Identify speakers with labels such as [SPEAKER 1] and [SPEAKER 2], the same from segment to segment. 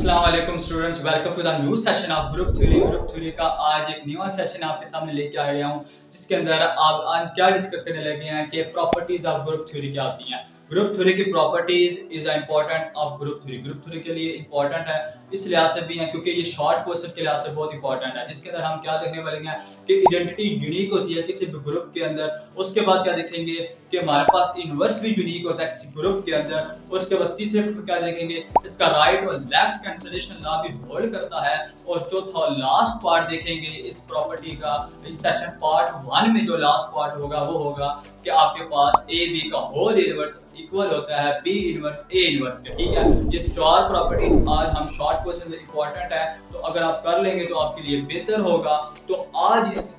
[SPEAKER 1] अस्सलाम वालेकुम students, welcome to the new session of group theory का आज एक न्यू सेशन आपके सामने लेके आ गया हूँ, जिसके अंदर आप आज क्या डिस्कस करने लगे हैं कि प्रॉपर्टीज ऑफ ग्रुप थ्योरी क्या होती हैं। ग्रुप थ्योरी की properties is important of group theory के लिए इंपॉर्टेंट है, इस लिहाज से भी है क्योंकि ये शॉर्ट क्वेश्चन के लिहाज से बहुत इंपॉर्टेंट है, जिसके अंदर हम क्या देखने वाले हैं कि आइडेंटिटी यूनिक होती है किसी भी ग्रुप के अंदर। उसके बाद क्या देखेंगे कि हमारे पास इनवर्स भी यूनिक होता है किसी ग्रुप के अंदर। उसके बाद तीसरे क्या देखेंगे, इसका राइट और लेफ्ट कैंसलेशन लॉ भी होल्ड करता है। और चौथा और लास्ट पार्ट देखेंगे इस प्रॉपर्टी का, इस सेशन पार्ट 1 में जो लास्ट पार्ट होगा वो होगा कि आपके पास ए बी का होल इनवर्स इक्वल होता है बी इनवर्स ए इनवर्स के। ठीक है, ये चार प्रॉपर्टीज आज हम शॉर्ट क्वेश्चन में इंपॉर्टेंट है, तो अगर आप कर लेंगे तो आपके लिए बेहतर होगा। तो आज इस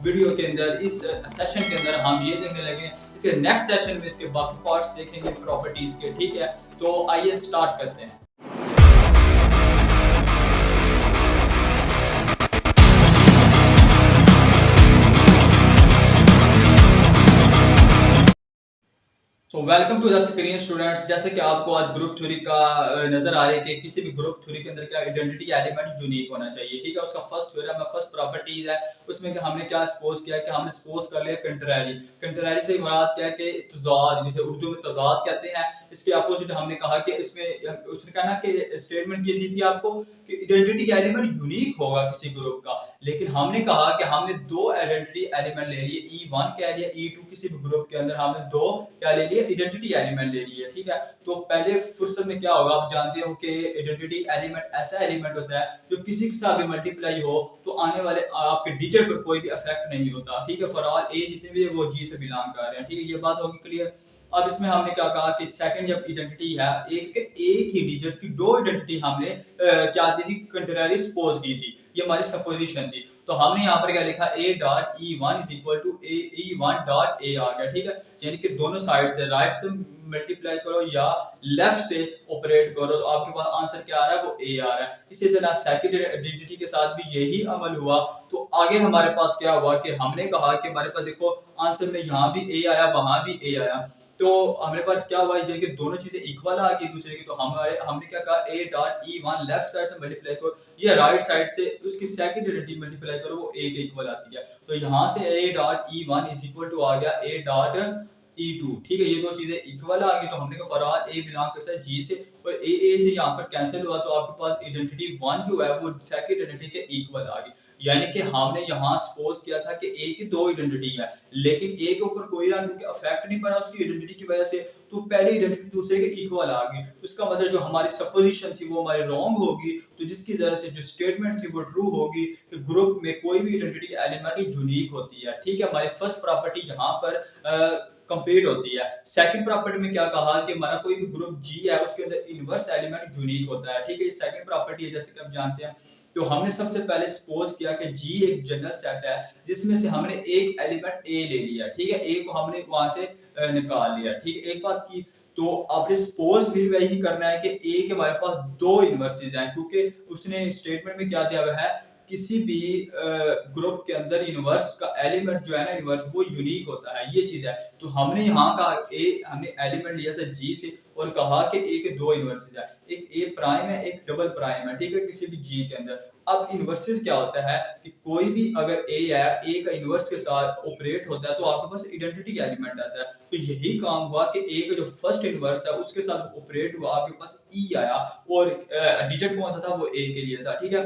[SPEAKER 1] वीडियो के अंदर, इस सेशन के अंदर हम ये देखने लगे, इसके नेक्स्ट सेशन में इसके बाकी पार्ट्स देखेंगे प्रॉपर्टीज के। ठीक है, तो आइए स्टार्ट करते हैं। तो welcome to the screen students. जैसे कि आपको आज ग्रुप थ्योरी का नजर आ रहा है कि किसी भी ग्रुप थ्योरी के अंदर क्या आइडेंटिटी एलिमेंट यूनिक होना चाहिए। ठीक है, उसका फर्स्ट थ्योरम है, फर्स्ट प्रॉपर्टीज है, उसमें कि हमने क्या सपोज किया कि हमने सपोज कर लिया कंट्रारी। कंट्रारी से मुराद क्या है कि तजाद, जिसे उर्दू में तजाद कहते हैं, इसके अपोजिट हमने कहा कि इसमें उसने कहा ना कि स्टेटमेंट ये दी थी आपको कि आइडेंटिटी एलिमेंट यूनिक होगा किसी ग्रुप का, लेकिन हमने कहा कि हमने दो आइडेंटिटी एलिमेंट ले लिए, E1 कह लिया, E2, किसी भी ग्रुप के अंदर हमने दो क्या ले लिए, आइडेंटिटी एलिमेंट ले लिए। ठीक है, तो पहले फुर्सत में क्या होगा, आप जानते हो कि आइडेंटिटी एलिमेंट ऐसा एलिमेंट होता है जो किसी के साथ भी मल्टीप्लाई हो तो आने वाले आपके डिजिट पर कोई भी इफेक्ट नहीं होता। ठीक है, फॉर ऑल ए जितने भी वो जी से बिलोंग कर रहे हैं। ठीक है, ये बात होगी क्लियर। अब इसमें हमने क्या कहा कि सेकंड जब आइडेंटिटी है, एक ही डिजिट की दो आइडेंटिटी हमने क्या दी थी, कंट्रारी सपोज की थी, ये हमारी सपोजिशन थी। तो हमने यहाँ पर क्या लिखा, a dot e1 is equal to e1 dot a आ गया। ठीक है, यानी कि दोनों साइड से, राइट से मल्टीप्लाई करो या लेफ्ट से ऑपरेट करो तो आपके पास आंसर क्या आ रहा है, वो a आ रहा है। इसी तरह सेकंड आइडेंटिटी के साथ भी यही अमल हुआ। तो आगे हमारे पास क्या हुआ कि हमने कहा कि हमारे पास देखो आंसर में यहाँ भी a आया, वहां भी a आया, तो हमारे पास क्या हुआ, ये कि दोनों चीजें इक्वल आ गई दूसरे की। तो हमने क्या कहा, a dot e1 left side से मल्टीप्लाई करो, ये राइट साइड से उसकी सेकंड आइडेंटिटी मल्टीप्लाई करो, वो a के इक्वल आती है। तो यहाँ से a dot e1 is equal to आ गया a डॉट E2। ठीक है, ये दो चीजें इक्वल आ गई, तो हमने कहा फॉर a बिलोंग करता है g से, और a से यहाँ पर कैंसिल हुआ, तो आपके पास आइडेंटिटी 1 जो है वो सेकंड आइडेंटिटी के इक्वल आ गई। यानी कि हमने यहाँ सपोज किया था कि a की दो आइडेंटिटी है, लेकिन a के ऊपर कोई ना क्योंकि अफेक्ट नहीं पड़ा उसकी आइडेंटिटी की वजह से, तो पहली आइडेंटिटी दूसरे के इक्वल आ गई। उसका मतलब जो हमारी सपोजिशन थी वो हमारी रॉन्ग होगी, तो जिसकी वजह से जो स्टेटमेंट थी वो ट्रू होगी कि ग्रुप में कोई भी आइडेंटिटी एलिमेंट यूनिक होती है। ठीक है, हमारी फर्स्ट प्रॉपर्टी यहाँ पर कंप्लीट होती है। सेकंड प्रॉपर्टी में क्या कहा कि हमारा कोई भी ग्रुप G है उसके अंदर इनवर्स एलिमेंट यूनिक होता है। ठीक है, ये सेकंड प्रॉपर्टी है, जैसे कि आप जानते हैं। तो हमने सबसे पहले सपोज किया कि G एक जनरल सेट है जिसमें से हमने एक एलिमेंट A ले लिया। ठीक है, A को हमने वहां से निकाल लिया। ठीक है, एक बात की। तो अब सपोज भी वही करना है कि A के हमारे पास दो इनवर्सेस हैं, क्योंकि उसने स्टेटमेंट में क्या दिया हुआ है, किसी भी ग्रुप के अंदर इनवर्स का एलिमेंट जो है ना, इनवर्स वो यूनिक होता है, ये चीज है। तो हमने यहाँ का हमने एलिमेंट लिया था G से और कहा कि A के दो इनवर्सेस है, एक A प्राइम है, एक डबल प्राइम है। ठीक है, किसी भी G के अंदर। अब इनवर्सेस क्या होता है कि कोई भी अगर A है, A का इनवर्स के साथ ऑपरेट होता है तो आपके पास आइडेंटिटी एलिमेंट आता है। तो यही काम हुआ कि A का जो फर्स्ट इनवर्स है उसके साथ ऑपरेट हुआ, आपके पास E आया, और डिजिट कौन सा था, वो A के लिए था। ठीक है,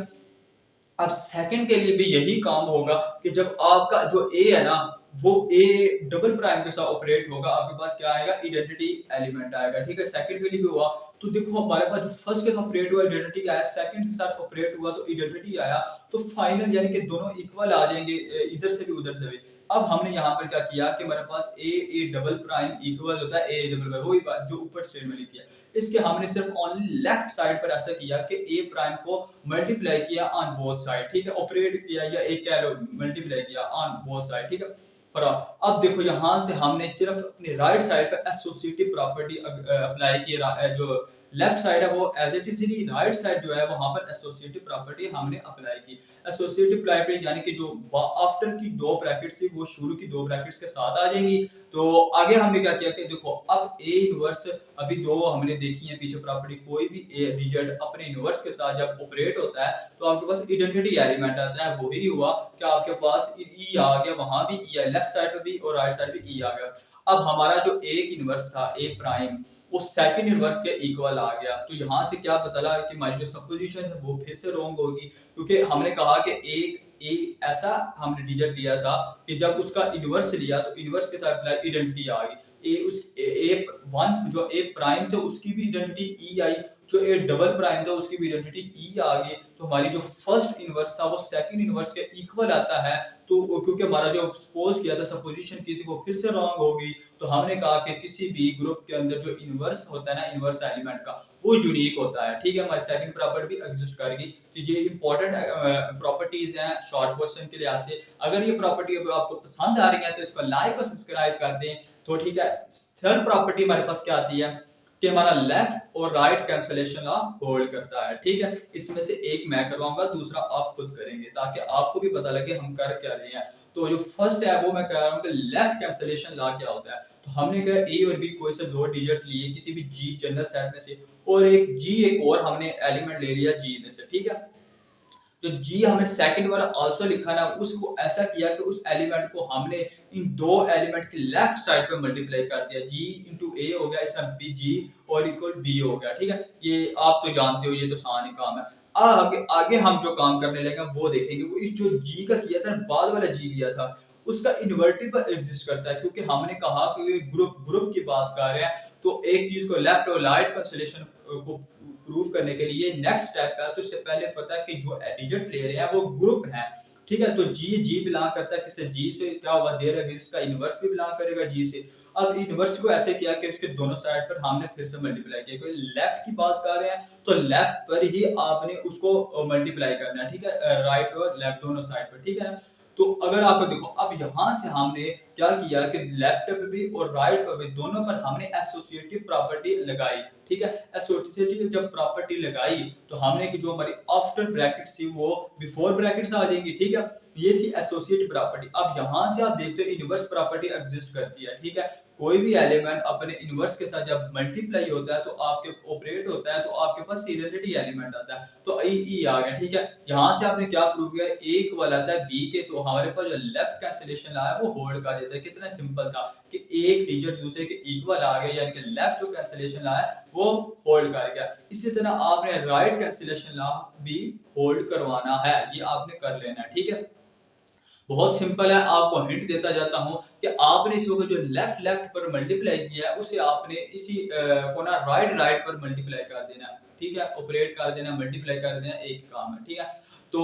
[SPEAKER 1] अब सेकंड के लिए भी यही काम होगा कि जब आपका जो ए है ना, वो ए डबल प्राइम के साथ ऑपरेट होगा, आपके पास क्या आएगा, आइडेंटिटी एलिमेंट आएगा। ठीक है, सेकंड के लिए भी हुआ। तो देखो हमारे पास जो फर्स्ट के साथ ऑपरेट हुआ आइडेंटिटी आया, सेकंड के साथ ऑपरेट हुआ तो आइडेंटिटी आया, तो फाइनल यानी कि दोनों इक्वल आ जाएंगे, इधर से भी उधर से भी। अब हमने यहाँ पर क्या किया कि हमारे पास ए डबल प्राइम इक्वल होता है ए डबल प्राइम, वही बात जो ऊपर स्टेटमेंट लिखी है। इसके हमने सिर्फ ओनली लेफ्ट साइड पर ऐसा किया कि ए प्राइम को मल्टीप्लाई किया ऑन बोथ साइड। ठीक है, ऑपरेट किया या एक कह लो मल्टीप्लाई किया ऑन बोथ साइड। ठीक है, पर अब देखो यहाँ से हमने सिर्फ अपनी राइट साइड पर एसोसिएटिव प्रॉपर्टी अप्लाई की, जो लेफ्ट साइड है वो एज इट इज ही, राइट साइड जो है वहां पर एसोसिएटिव प्रॉपर्टी हमने अप्लाई की। एसोसिएटिव प्रॉपर्टी यानी कि जो आफ्टर की दो ब्रैकेट्स थी वो शुरू की दो ब्रैकेट्स के साथ आ जाएंगी। तो आगे हमने क्या किया कि देखो अब ए इनवर्स, अभी दो हमने देखी है पीछे प्रॉपर्टी, कोई भी ए डिजिट अपने इनवर्स के साथ जब ऑपरेट होता है तो आपके पास आइडेंटिटी एलिमेंट आता है। वही हुआ कि आपके पास ई आ गया, वहां भी ई है, लेफ्ट साइड पे भी और राइट साइड पे ई आ गया। अब हमारा जो ए इनवर्स था ए प्राइम, वो सेकंड इनवर्स के इक्वल आ गया। तो यहाँ से क्या पता लगा कि हमारी जो सपोजिशन है वो फिर से रॉन्ग होगी, क्योंकि हमने कहा कि एक ए ऐसा हमने डिजिट लिया था कि जब उसका इनवर्स लिया तो इनवर्स के साथ आइडेंटिटी आ गई। ए उस ए वन जो ए प्राइम था उसकी भी आइडेंटिटी ई आई, जो ए डबल प्राइम था उसकी भी आइडेंटिटी ई आ गई। तो हमारी जो फर्स्ट इनवर्स था वो सेकंड इनवर्स के इक्वल आता है। तो क्योंकि हमारा जो सपोज किया था, सपोजिशन की थी, वो फिर से रॉन्ग हो गई। तो हमने कहा कि किसी भी ग्रुप के अंदर जो इनवर्स होता है ना, इनवर्स एलिमेंट का, वो यूनिक होता है। ठीक है, हमारी सेकंड प्रॉपर्टी भी एग्जिस्ट करेगी। तो ये इंपॉर्टेंट प्रॉपर्टीज हैं शॉर्ट क्वेश्चन के लिहाज से। अगर ये प्रॉपर्टी आपको पसंद आ रही है तो इसको लाइक और सब्सक्राइब कर दें। तो ठीक है, थर्ड प्रॉपर्टी हमारे पास क्या आती है कि हमारा लेफ्ट और राइट कैंसलेशन लॉ होल्ड करता है। ठीक है, इसमें से एक मैं करवाऊंगा, दूसरा आप खुद करेंगे, ताकि आपको भी पता लगे हम कर क्या रहे हैं। तो जो फर्स्ट है वो मैं कह रहा हूँ कि लेफ्ट कैंसलेशन लॉ क्या होता है। तो हमने कहा ए और बी कोई से दो डिजिट लिए किसी भी जी जनरल सेट में से, और एक जी एक और हमने एलिमेंट ले लिया जी में से। ठीक है, जो जी हमें सेकंड वाला आल्सो लिखा ना, उसको ऐसा किया कि उस एलिमेंट को हमने इन दो एलिमेंट की लेफ्ट साइड पे मल्टीप्लाई कर दिया। जी इंटू ए हो गया, इसका बी जी और इक्वल बी हो गया। ठीक है, ये आप तो जानते हो, ये तो आसान ही काम है। आगे आगे हम जो काम करने लगे वो देखेंगे। वो इस जो जी का किया था, बाद वाला जी लिया था, उसका इन्वर्टिबल एग्जिस्ट करता है, क्योंकि हमने कहा कि ये ग्रुप ग्रुप की बात कर रहे हैं। तो एक चीज को लेफ्ट और राइट कैंसलेशन को प्रूव करने के लिए नेक्स्ट स्टेप है, तो इससे पहले पता है कि जो डिजिट ले रहे हैं वो ग्रुप है। ठीक है, तो जी जी बिलोंग करता है किससे, जी से। क्या हुआ, देर है इसका इनवर्स भी बिलोंग करेगा जी से। अब इनवर्स को ऐसे किया कि इसके दोनों साइड पर हमने फिर से मल्टीप्लाई किया, क्योंकि लेफ्ट की बात कर रहे हैं तो लेफ्ट पर ही आपने उसको मल्टीप्लाई करना है। ठीक है, राइट और लेफ्ट दोनों साइड पर। ठीक है ना, तो अगर आप देखो अब यहां से हमने क्या किया कि लेफ्ट पे भी और राइट पे भी दोनों पर हमने एसोसिएटिव प्रॉपर्टी लगाई। ठीक है, एसोसिएटिव जब प्रॉपर्टी लगाई तो हमने की जो हमारी आफ्टर ब्रैकेट थी वो बिफोर ब्रैकेट्स आ जाएंगी। ठीक है, ये थी एसोसिएटिव प्रॉपर्टी। अब यहां से आप देखते हो इनवर्स प्रॉपर्टी एग्जिस्ट करती है। ठीक है, कोई भी एलिमेंट अपने इनवर्स के साथ जब मल्टीप्लाई होता है तो आपके ऑपरेट होता है तो आपके पास इरेडिटी एलिमेंट आता है। तो ई ई आ गया। ठीक है, यहाँ से आपने क्या प्रूव किया, ए इक्वल आता है बी के, तो हमारे पास जो लेफ्ट कैंसिलेशन आया वो होल्ड कर देता है। कितना सिंपल था कि एक डिजिट दूसरे के इक्वल आ गया, यानी कि लेफ्ट जो कैंसिलेशन आया वो होल्ड कर गया। इसी तरह आपने राइट कैंसिलेशन ला भी होल्ड करवाना है, ये आपने कर लेना है। ठीक है, बहुत सिंपल है, आपको हिंट देता जाता हूं कि आपने इस वक्त जो लेफ्ट लेफ्ट पर मल्टीप्लाई किया है उसे आपने इसी को ना राइट राइट पर मल्टीप्लाई कर देना है। ठीक है, ऑपरेट कर देना, मल्टीप्लाई कर देना, एक काम है। ठीक है, तो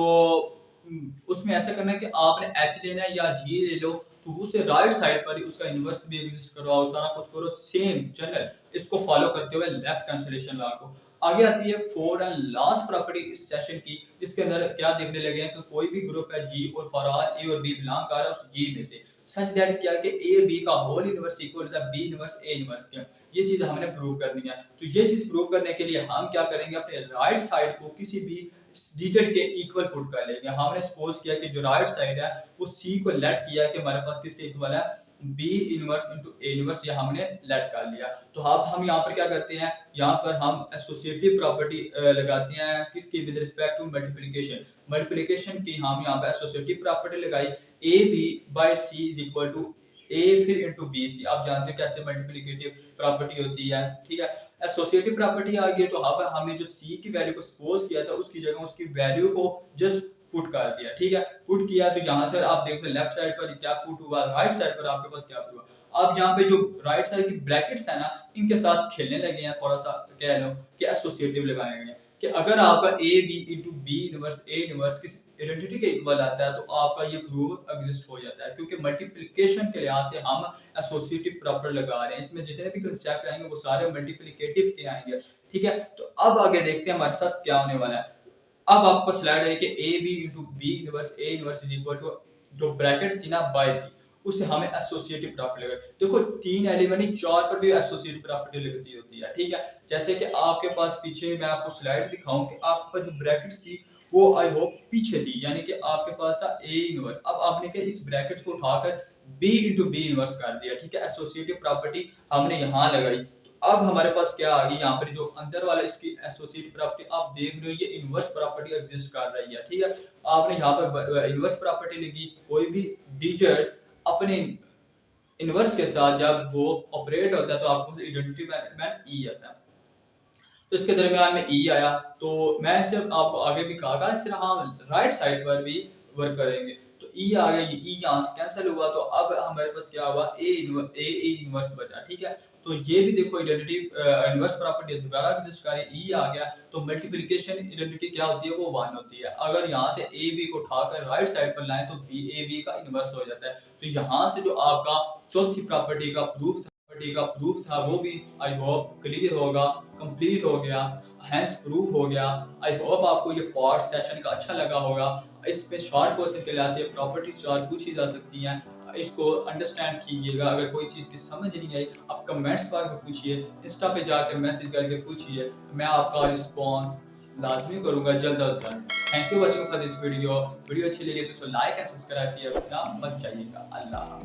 [SPEAKER 1] उसमें ऐसा करना है कि आपने एच लेना है या जी ले लो, तो उसे राइट साइड पर ही उसका इनवर्स भी एग्जिस्ट करवाओ, सारा कुछ करो सेम जनरल, इसको फॉलो करते हुए लेफ्ट कैंसिलेशन लॉ को। आगे आती है फोर्थ एंड लास्ट प्रॉपर्टी इस सेशन की, जिसके अंदर क्या देखने लगे हैं कि कोई भी ग्रुप है जी और फॉर आर ए और बी बिलोंग कर रहा है उस जी में से, सच दैट क्या कि ए बी का whole inverse equal to the B inverse A inverse के। ये चीज हमने प्रूव करनी है। तो ये चीज प्रूव करने के लिए हम क्या करेंगे, अपने राइट साइड को किसी भी डिजिट के इक्वल पुट कर लेंगे। हमने सपोज किया कि जो राइट साइड है वो सी को लेट किया कि हमारे पास किसके इक्वल है, B inverse into A inverse, ये हमने लेट कर लिया। तो अब हम यहाँ पर क्या करते हैं, यहाँ पर हम एसोसिएटिव प्रॉपर्टी लगाते हैं किसकी, with respect to multiplication. Multiplication की हम यहाँ पर एसोसिएटिव प्रॉपर्टी लगाई, A B by C is equal to A फिर इनटू बी सी। आप जानते हो कैसे मल्टीप्लिकेटिव प्रॉपर्टी होती है। ठीक है, एसोसिएटिव प्रॉपर्टी आ गई, तो अब हमने जो सी की वैल्यू को सपोज किया था उसकी जगह उसकी वैल्यू को जस्ट पुट कर दिया। ठीक है, पुट किया तो यहाँ से आप देखते हैं लेफ्ट साइड पर क्या पुट हुआ, राइट साइड पर आपके पास क्या पुट हुआ। अब यहाँ पे जो राइट साइड की ब्रैकेट्स है ना, इनके साथ खेलने लगे हैं, थोड़ा सा कह लो कि एसोसिएटिव लगाए गए हैं कि अगर आपका A B into B inverse A inverse किसी आइडेंटिटी के इक्वल आता है तो आपका ये प्रूफ एग्जिस्ट हो जाता है, क्योंकि मल्टीप्लिकेशन के लिहाज से हम एसोसिएटिव प्रॉपर लगा रहे हैं। इसमें जितने भी कंसेप्ट आएंगे वो सारे मल्टीप्लिकेटिव के आएंगे। ठीक है, तो अब आगे देखते हैं हमारे साथ क्या होने वाला है। अब आपको स्लाइड है कि A B into B inverse A inverse is equal to जो ब्रैकेट थी ना बाय थी, उसे हमें एसोसिएटिव प्रॉपर्टी लगेगी। देखो 3 एलिमेंट नहीं 4 पर भी एसोसिएटिव प्रॉपर्टी लगती होती है, ठीक है। जैसे कि आपके पास पीछे मैं आपको स्लाइड दिखाऊं कि आपके पास जो ब्रैकेट्स थी वो आई होप पीछे थी, यानी कि आपके पास था ए इनवर्स। अब आपने क्या इस ब्रैकेट्स को उठाकर बी इंटू बी इनवर्स कर दिया, ठीक है। एसोसिएटिव प्रॉपर्टी हमने यहाँ लगाई। अब हमारे पास क्या आ गई, यहाँ पर जो अंदर वाला इसकी एसोसिएटिव प्रॉपर्टी आप देख रहे हो, ये इनवर्स प्रॉपर्टी एग्जिस्ट कर रही है, ठीक है। आपने यहाँ पर इनवर्स प्रॉपर्टी लिखी, कोई भी डिजिट अपने इनवर्स के साथ जब वो ऑपरेट होता है तो आपको आइडेंटिटी में ई आता है। तो इसके दरमियान में ई आया, तो मैं सिर्फ आपको आगे भी कहा सिर्फ हम राइट साइड पर भी वर्क करेंगे। तो ई आ गया, ये ई यहाँ से कैंसिल हुआ, तो अब हमारे पास क्या हुआ, ए इनवर्स बचा, ठीक है। तो ये भी देखो आइडेंटिटी इनवर्स प्रॉपर्टी दोबारा एग्जिस्ट करे, ई आ गया, तो मल्टीप्लिकेशन आइडेंटिटी क्या होती है, वो 1 होती है। अगर यहाँ से ए बी को उठाकर राइट साइड पर लाएं तो बी ए बी का इनवर्स हो जाता है। तो यहाँ से जो आपका चौथी प्रॉपर्टी का प्रूफ था वो भी आई होप क्लियर होगा, कंप्लीट हो गया, हैंस प्रूफ हो गया। आई होप आपको ये पार्ट सेशन का अच्छा लगा होगा। इसमें शॉर्ट क्वेश्चन के लिहाज से प्रॉपर्टीज चार्ट पूछी जा सकती हैं, इसको अंडरस्टैंड कीजिएगा। अगर कोई चीज़ की समझ नहीं आई आप कमेंट्स बॉक्स में पूछिए, इंस्टा पे जाकर मैसेज करके पूछिए, मैं आपका रिस्पॉन्स लाजमी करूंगा जल्द अज जल्द। Thank you watching for this video. Video अच्छी लगी तो लाइक एंड सब्सक्राइब किया मत जाइएगा। अल्लाह।